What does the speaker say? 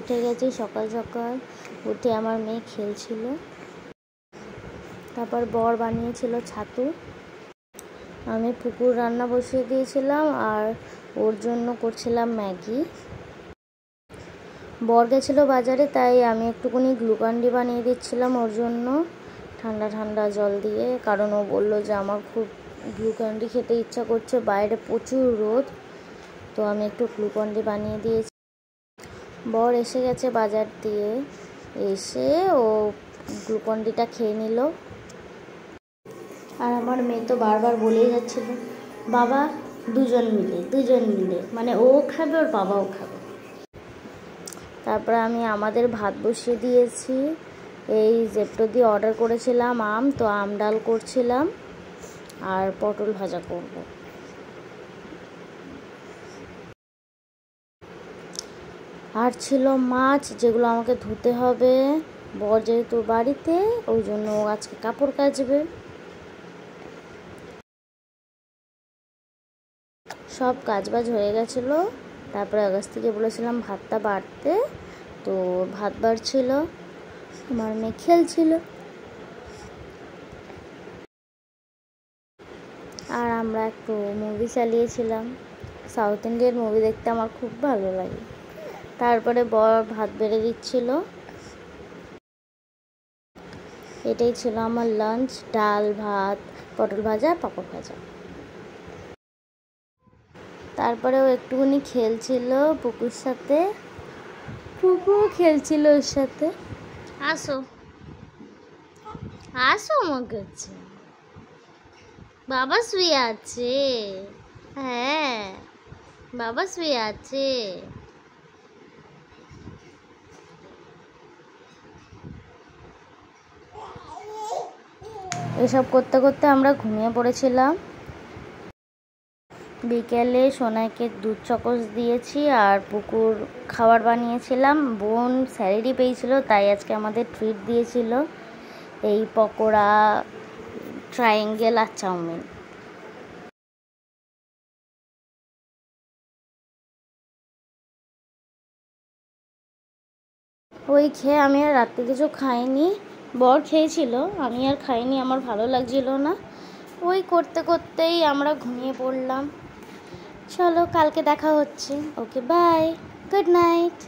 উঠে গেছি সকাল সকাল। উঠে আমার মেয়ে খেলছিল। তারপর বর বানিয়েছিল ছাতু। আমি পুকুর রান্না বসিয়ে দিয়েছিলাম আর ওর জন্য করছিলাম ম্যাগি। বর গেছিলো বাজারে, তাই আমি একটুখানি গ্লুকন-ডি বানিয়ে দিচ্ছিলাম ওর জন্য ঠান্ডা ঠান্ডা জল দিয়ে, কারণ ও বললো যে আমার খুব গ্লুকন-ডি খেতে ইচ্ছা করছে, বাইরে প্রচুর রোদ। তো আমি একটু গ্লুকন-ডি বানিয়ে দিয়েছি। বর এসে গেছে বাজার দিয়ে, এসে ও গ্লুকন-ডিটা খেয়ে নিল। আর আমার মেয়ে তো বারবার বলেই যাচ্ছিল, বাবা দুজন মিলে, মানে ও খাবে ওর বাবাও খাবে। তারপরে আমি আমাদের ভাত বসিয়ে দিয়েছি। এই জেপ্টো দিয়ে অর্ডার করেছিলাম আম, তো আম ডাল করছিলাম আর পটল ভাজা করব। আর ছিল মাছ, যেগুলো আমাকে ধুতে হবে। বর যেহেতু বাড়িতে, ওই জন্য ও আজকে কাপড় কাচবে। সব কাজবাজ হয়ে গেছিলো। তারপরে আকাশ থেকে বলেছিলাম ভাতটা বাড়তে, তো ভাত বাড়ছিল, আমার মেয়ে খেলছিল। আর আমরা একটু মুভি চালিয়েছিলাম। সাউথ ইন্ডিয়ান মুভি দেখতে আমার খুব ভালো লাগে। তারপরে বর ভাত বেড়ে দিচ্ছিল। এটাই ছিল আমার লাঞ্চ, ডাল ভাত, পটল ভাজা, পাঁপড় ভাজা। তারপরেও একটুখানি খেলছিল পুকুর সাথে, পুকুর খেলছিল ওর সাথে। আসো আসো আমার কাছে, বাবা শুয়ে আছে। হ্যাঁ, বাবা শুয়ে আছে। এসব করতে করতে আমরা ঘুমিয়ে পড়েছিলাম। বিকেলে সোনাইকে দুধ চকোস দিয়েছি আর পুকুর খাবার বানিয়েছিলাম। বোন স্যালারি পেয়েছিল, তাই আজকে আমাদের ট্রিট দিয়েছিল এই পকোড়া, ট্রায়াঙ্গেল আর চাউমিন। ওই খেয়ে আমি আর রাত্রে কিছু খাইনি। বর খেয়েছিল, আমি আর খাইনি, আমার ভালো লাগছিল না। ওই করতে করতেই আমরা ঘুমিয়ে পড়লাম। চলো, কালকে দেখা হচ্ছে। ওকে, বাই, গুড নাইট।